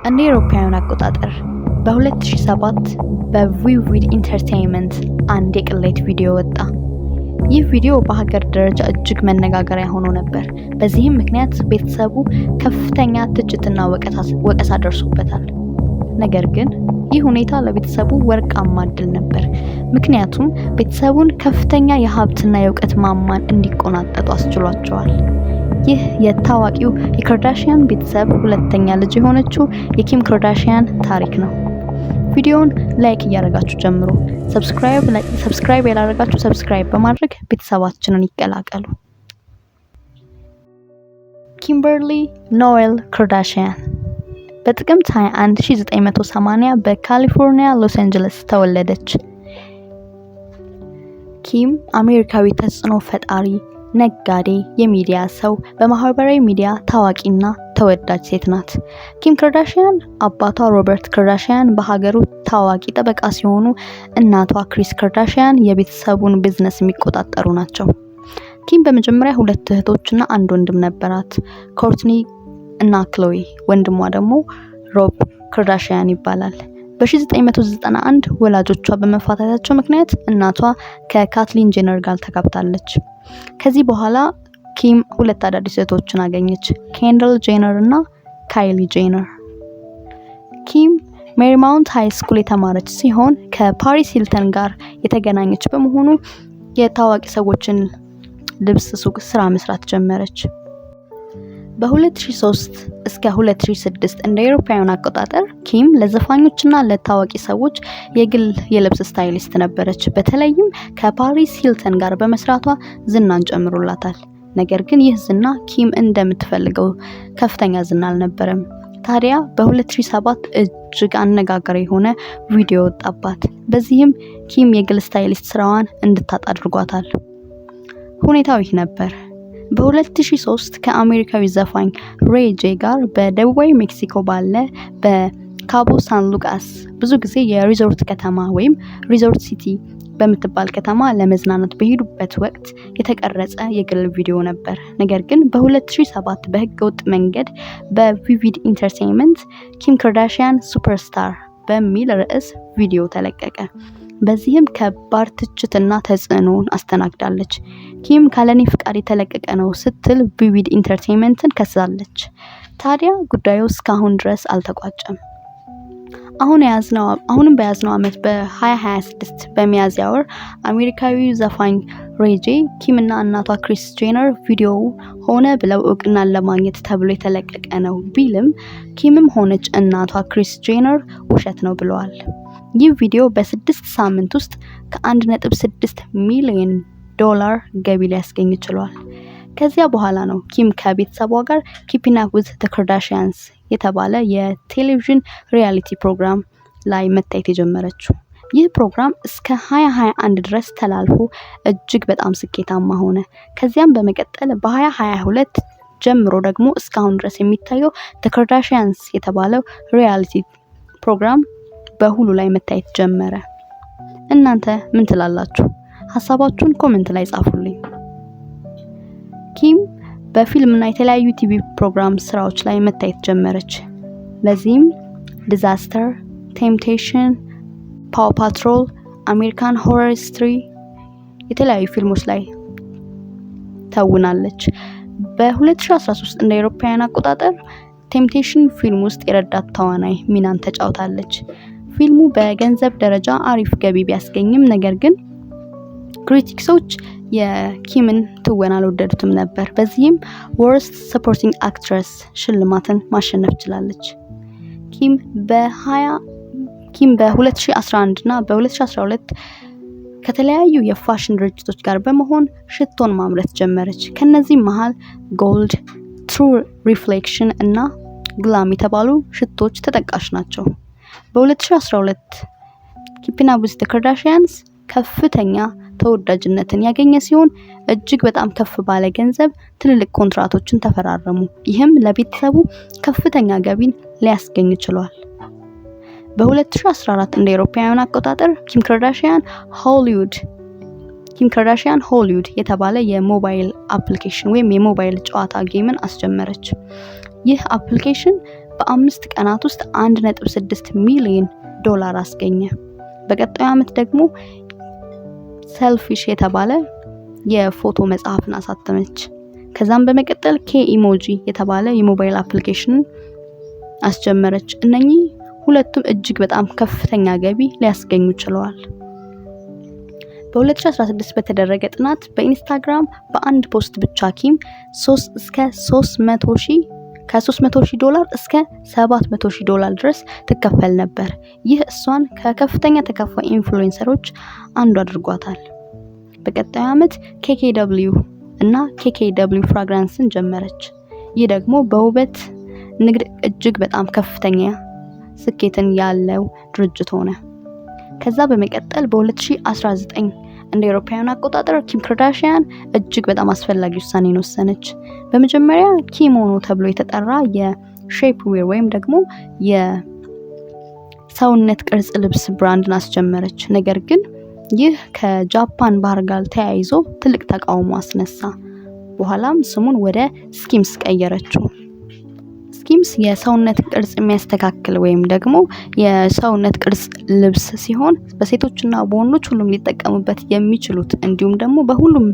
እንደ አውሮፓውያን አቆጣጠር በ2007 በቪቪድ ኢንተርቴይንመንት አንድ የቅሌት ቪዲዮ ወጣ። ይህ ቪዲዮ በሀገር ደረጃ እጅግ መነጋገሪያ ሆኖ ነበር። በዚህም ምክንያት ቤተሰቡ ከፍተኛ ትችትና ወቀሳ ደርሶበታል። ነገር ግን ይህ ሁኔታ ለቤተሰቡ ወርቃማ እድል ነበር። ምክንያቱም ቤተሰቡን ከፍተኛ የሀብትና የእውቀት ማማን እንዲቆናጠጡ አስችሏቸዋል። ይህ የታዋቂው የካርዳሺያን ቤተሰብ ሁለተኛ ልጅ የሆነችው የኪም ካርዳሺያን ታሪክ ነው። ቪዲዮውን ላይክ እያደረጋችሁ ጀምሩ። ሰብስክራይብ ያላደረጋችሁ ሰብስክራይብ በማድረግ ቤተሰባችንን ይቀላቀሉ። ኪምበርሊ ኖኤል ካርዳሺያን በጥቅምት 21 1980 በካሊፎርኒያ ሎስ አንጀለስ ተወለደች። ኪም አሜሪካዊ ተጽዕኖ ፈጣሪ፣ ነጋዴ፣ የሚዲያ ሰው፣ በማህበራዊ ሚዲያ ታዋቂና ተወዳጅ ሴት ናት። ኪም ካርዳሺያን አባቷ ሮበርት ካርዳሺያን በሀገሩ ታዋቂ ጠበቃ ሲሆኑ እናቷ ክሪስ ካርዳሺያን የቤተሰቡን ቢዝነስ የሚቆጣጠሩ ናቸው። ኪም በመጀመሪያ 2 እህቶችና 1 ወንድም ነበራት፣ ኮርትኒ እና ክሎይ። ወንድሟ ደግሞ ሮብ ካርዳሺያን ይባላል። በ1991 ወላጆቿ በመፋታታቸው ምክንያት እናቷ ከካትሊን ጄነር ጋር ተጋብታለች። ከዚህ በኋላ ኪም 2 አዳዲስ እህቶችን አገኘች፣ ኬንደል ጄነር እና ካይሊ ጄነር። ኪም ሜሪማውንት ሃይ ስኩል የተማረች ሲሆን ከፓሪስ ሂልተን ጋር የተገናኘች በመሆኑ የታዋቂ ሰዎችን ልብስ ሱቅ ስራ መስራት ጀመረች። በ2003 እስከ 2006 እንደ አውሮፓውያን አቆጣጠር ኪም ለዘፋኞችና ለታዋቂ ሰዎች የግል የልብስ ስታይሊስት ነበረች። በተለይም ከፓሪስ ሂልተን ጋር በመስራቷ ዝናን ጨምሮላታል። ነገር ግን ይህ ዝና ኪም እንደምትፈልገው ከፍተኛ ዝና አልነበረም። ታዲያ በ2007 እጅግ አነጋጋሪ የሆነ ቪዲዮ ወጣባት። በዚህም ኪም የግል ስታይሊስት ስራዋን እንድታጣ አድርጓታል። ሁኔታው ይህ ነበር። በ2003 ከአሜሪካዊ ዘፋኝ ሬይ ጄ ጋር በደቡባዊ ሜክሲኮ ባለ በካቦ ሳን ሉቃስ ብዙ ጊዜ የሪዞርት ከተማ ወይም ሪዞርት ሲቲ በምትባል ከተማ ለመዝናናት በሄዱበት ወቅት የተቀረጸ የግል ቪዲዮ ነበር። ነገር ግን በ2007 በህገወጥ መንገድ በቪቪድ ኢንተርቴይንመንት ኪም ካርዳሺያን ሱፐርስታር በሚል ርዕስ ቪዲዮ ተለቀቀ። በዚህም ከባድ ትችትና ተጽዕኖን አስተናግዳለች። ኪም ካለኔ ፍቃድ የተለቀቀ ነው ስትል ቪቪድ ኢንተርቴይንመንትን ከሳለች። ታዲያ ጉዳዩ እስካሁን ድረስ አልተቋጨም። አሁንም በያዝነው ዓመት በ2026 በሚያዝያ ወር አሜሪካዊው ዘፋኝ ሬይ ጄ ኪምና እናቷ ክሪስ ጄነር ቪዲዮው ሆነ ብለው እውቅናን ለማግኘት ተብሎ የተለቀቀ ነው ቢልም ኪምም ሆነች እናቷ ክሪስ ጄነር ውሸት ነው ብለዋል። ይህ ቪዲዮ በ6 ሳምንት ውስጥ ከ1.6 ሚሊዮን ዶላር ገቢ ሊያስገኝ ችሏል። ከዚያ በኋላ ነው ኪም ከቤተሰቧ ጋር ኪፒንግ አፕ ዊዝ ዘ ካርዳሺያንስ የተባለ የቴሌቪዥን ሪያሊቲ ፕሮግራም ላይ መታየት የጀመረችው። ይህ ፕሮግራም እስከ 2021 ድረስ ተላልፎ እጅግ በጣም ስኬታማ ሆነ። ከዚያም በመቀጠል በ2022 ጀምሮ ደግሞ እስካሁን ድረስ የሚታየው ዘ ካርዳሺያንስ የተባለው ሪያሊቲ ፕሮግራም በሁሉ ላይ መታየት ጀመረ። እናንተ ምን ትላላችሁ? ሀሳባችሁን ኮሜንት ላይ ጻፉልኝ። ኪም በፊልምና የተለያዩ ቲቪ ፕሮግራም ስራዎች ላይ መታየት ጀመረች። ለዚህም ዲዛስተር፣ ቴምፕቴሽን፣ ፓው ፓትሮል፣ አሜሪካን ሆረር ሂስትሪ የተለያዩ ፊልሞች ላይ ተውናለች። በ2013 እንደ አውሮፓውያን አቆጣጠር ቴምፕቴሽን ፊልም ውስጥ የረዳት ተዋናይ ሚናን ተጫውታለች። ፊልሙ በገንዘብ ደረጃ አሪፍ ገቢ ቢያስገኝም ነገር ግን ክሪቲክሶች የኪምን ትወና አልወደዱትም ነበር። በዚህም ወርስት ሰፖርቲንግ አክትረስ ሽልማትን ማሸነፍ ችላለች። ኪም በ2011 እና በ2012 ከተለያዩ የፋሽን ድርጅቶች ጋር በመሆን ሽቶን ማምረት ጀመረች። ከነዚህ መሃል ጎልድ፣ ትሩ ሪፍሌክሽን እና ግላም የተባሉ ሽቶች ተጠቃሽ ናቸው። በ2012 ኪፒንግ አፕ ዊዝ ዘ ካርዳሺያንስ ከፍተኛ ተወዳጅነትን ያገኘ ሲሆን እጅግ በጣም ከፍ ባለ ገንዘብ ትልልቅ ኮንትራቶችን ተፈራረሙ። ይህም ለቤተሰቡ ከፍተኛ ገቢን ሊያስገኝ ችሏል። በ2014 እንደ አውሮፓውያን አቆጣጠር ኪም ካርዳሺያን ሆሊውድ የተባለ የሞባይል አፕሊኬሽን ወይም የሞባይል ጨዋታ ጌምን አስጀመረች። ይህ አፕሊኬሽን በ5 ቀናት ውስጥ 1.6 ሚሊዮን ዶላር አስገኘ። በቀጣዩ ዓመት ደግሞ ሰልፊሽ የተባለ የፎቶ መጽሐፍን አሳተመች። ከዛም በመቀጠል ኢሞጂ የተባለ የሞባይል አፕሊኬሽን አስጀመረች። እነኚህ ሁለቱም እጅግ በጣም ከፍተኛ ገቢ ሊያስገኙ ችለዋል። በ2016 በተደረገ ጥናት በኢንስታግራም በአንድ ፖስት ብቻ ኪም ከ300,000 ዶላር እስከ 700,000 ዶላር ድረስ ትከፈል ነበር። ይህ እሷን ከከፍተኛ ተከፋይ ኢንፍሉዌንሰሮች አንዱ አድርጓታል። በቀጣዩ ዓመት KKW እና KKW ፍራግራንስን ጀመረች። ይህ ደግሞ በውበት ንግድ እጅግ በጣም ከፍተኛ ስኬትን ያለው ድርጅት ሆነ። ከዛ በመቀጠል በ2019 እንደ አውሮፓውያን አቆጣጠር ኪም ካርዳሺያን እጅግ በጣም አስፈላጊ ውሳኔን ወሰነች። በመጀመሪያ ኪሞኖ ተብሎ የተጠራ የሼፕ ዌር ወይም ደግሞ የሰውነት ቅርጽ ልብስ ብራንድን አስጀመረች። ነገር ግን ይህ ከጃፓን ባህል ጋር ተያይዞ ትልቅ ተቃውሞ አስነሳ። በኋላም ስሙን ወደ ስኪምስ ቀየረችው። ስኪምስ የሰውነት ቅርጽ የሚያስተካክል ወይም ደግሞ የሰውነት ቅርጽ ልብስ ሲሆን በሴቶችና በወንዶች ሁሉም ሊጠቀሙበት የሚችሉት እንዲሁም ደግሞ በሁሉም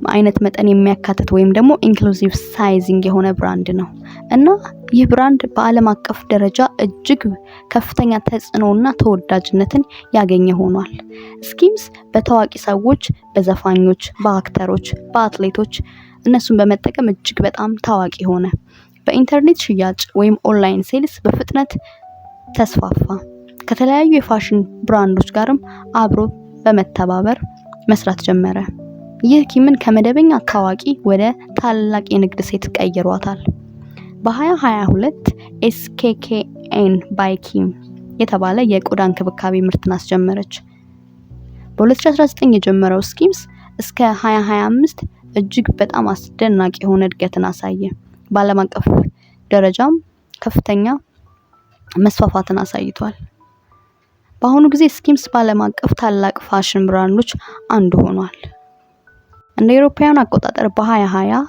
አይነት መጠን የሚያካትት ወይም ደግሞ ኢንክሉሲቭ ሳይዚንግ የሆነ ብራንድ ነው እና ይህ ብራንድ በዓለም አቀፍ ደረጃ እጅግ ከፍተኛ ተጽዕኖና ተወዳጅነትን ያገኘ ሆኗል። ስኪምስ በታዋቂ ሰዎች፣ በዘፋኞች፣ በአክተሮች፣ በአትሌቶች እነሱን በመጠቀም እጅግ በጣም ታዋቂ ሆነ። በኢንተርኔት ሽያጭ ወይም ኦንላይን ሴልስ በፍጥነት ተስፋፋ። ከተለያዩ የፋሽን ብራንዶች ጋርም አብሮ በመተባበር መስራት ጀመረ። ይህ ኪምን ከመደበኛ ታዋቂ ወደ ታላቅ የንግድ ሴት ቀይሯታል። በ2022 SKKN by ኪም የተባለ የቆዳ እንክብካቤ ምርትን አስጀመረች። በ2019 የጀመረው ስኪምስ እስከ 2025 እጅግ በጣም አስደናቂ የሆነ እድገትን አሳየ። በዓለም አቀፍ ደረጃም ከፍተኛ መስፋፋትን አሳይቷል። በአሁኑ ጊዜ ስኪምስ በዓለም አቀፍ ታላቅ ፋሽን ብራንዶች አንዱ ሆኗል። እንደ አውሮፓውያን አቆጣጠር በ2020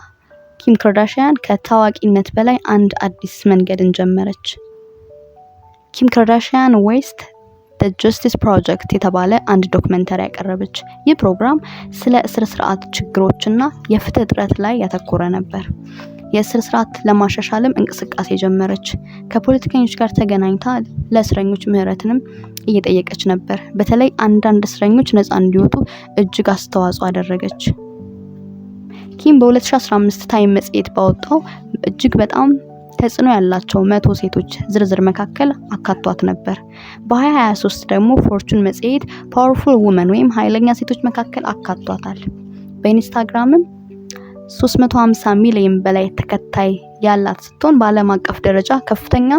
ኪም ካርዳሺያን ከታዋቂነት በላይ አንድ አዲስ መንገድን ጀመረች። ኪም ካርዳሺያን ዌስት the justice project የተባለ አንድ ዶክመንተሪ ያቀረበች። ይህ ፕሮግራም ስለ እስር ስርዓት ችግሮችና የፍትህ እጥረት ላይ ያተኮረ ነበር። የእስር ስርዓት ለማሻሻልም እንቅስቃሴ ጀመረች። ከፖለቲከኞች ጋር ተገናኝታ ለእስረኞች ምህረትንም እየጠየቀች ነበር። በተለይ አንዳንድ እስረኞች ነፃ እንዲወጡ እጅግ አስተዋጽኦ አደረገች። ኪም በ2015 ታይም መጽሔት ባወጣው እጅግ በጣም ተጽዕኖ ያላቸው 100 ሴቶች ዝርዝር መካከል አካቷት ነበር። በ2023 ደግሞ ፎርቹን መጽሔት ፓወርፉል ውመን ወይም ኃይለኛ ሴቶች መካከል አካቷታል። በኢንስታግራምም 350 ሚሊዮን በላይ ተከታይ ያላት ስትሆን በዓለም አቀፍ ደረጃ ከፍተኛ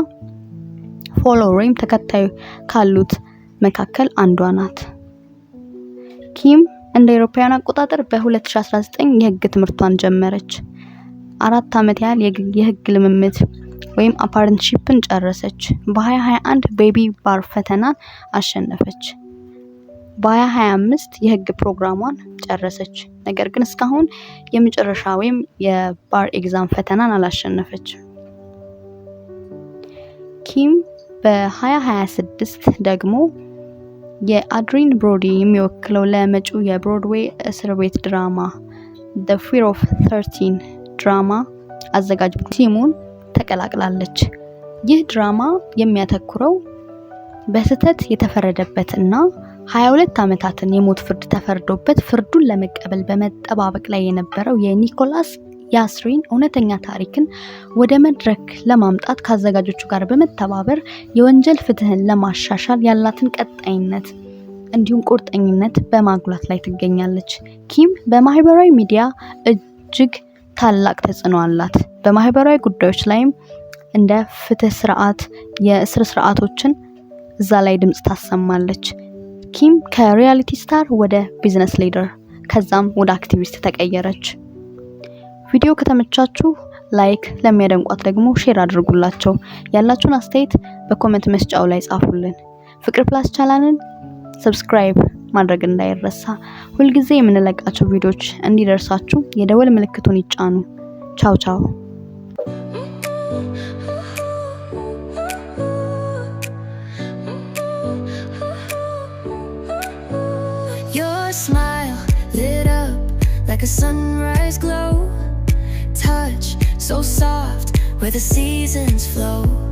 ፎሎወር ወይም ተከታይ ካሉት መካከል አንዷ ናት። ኪም እንደ አውሮፓውያን አቆጣጠር በ2019 የህግ ትምህርቷን ጀመረች። 4 ዓመት ያህል የህግ ልምምድ ወይም አፓረንትሺፕን ጨረሰች። በ2021 ቤቢ ባር ፈተናን አሸነፈች። በ2025 የህግ ፕሮግራሟን ጨረሰች። ነገር ግን እስካሁን የመጨረሻ ወይም የባር ኤግዛም ፈተናን አላሸነፈች። ኪም በ2026 ደግሞ የአድሪን ብሮዲ የሚወክለው ለመጪው የብሮድዌይ እስር ቤት ድራማ The Fear of 13 ድራማ አዘጋጅ ቲሙን ተቀላቅላለች። ይህ ድራማ የሚያተኩረው በስህተት የተፈረደበት እና 22 ዓመታትን የሞት ፍርድ ተፈርዶበት ፍርዱን ለመቀበል በመጠባበቅ ላይ የነበረው የኒኮላስ ያስሪን እውነተኛ ታሪክን ወደ መድረክ ለማምጣት ከአዘጋጆቹ ጋር በመተባበር የወንጀል ፍትህን ለማሻሻል ያላትን ቀጣይነት እንዲሁም ቁርጠኝነት በማጉላት ላይ ትገኛለች። ኪም በማህበራዊ ሚዲያ እጅግ ታላቅ ተጽዕኖ አላት። በማህበራዊ ጉዳዮች ላይም እንደ ፍትህ ስርዓት፣ የእስር ስርዓቶችን እዛ ላይ ድምጽ ታሰማለች። ኪም ከሪያሊቲ ስታር ወደ ቢዝነስ ሊደር ከዛም ወደ አክቲቪስት ተቀየረች። ቪዲዮ ከተመቻችሁ ላይክ፣ ለሚያደንቋት ደግሞ ሼር አድርጉላቸው። ያላችሁን አስተያየት በኮሜንት መስጫው ላይ ጻፉልን። ፍቅር ፕላስ ቻናልን ሰብስክራይብ ማድረግ እንዳይረሳ። ሁልጊዜ የምንለቃቸው ቪዲዮዎች እንዲደርሳችሁ የደወል ምልክቱን ይጫኑ። ቻው ቻው። smile lit up like a sunrise glow. Touch so soft where the seasons flow.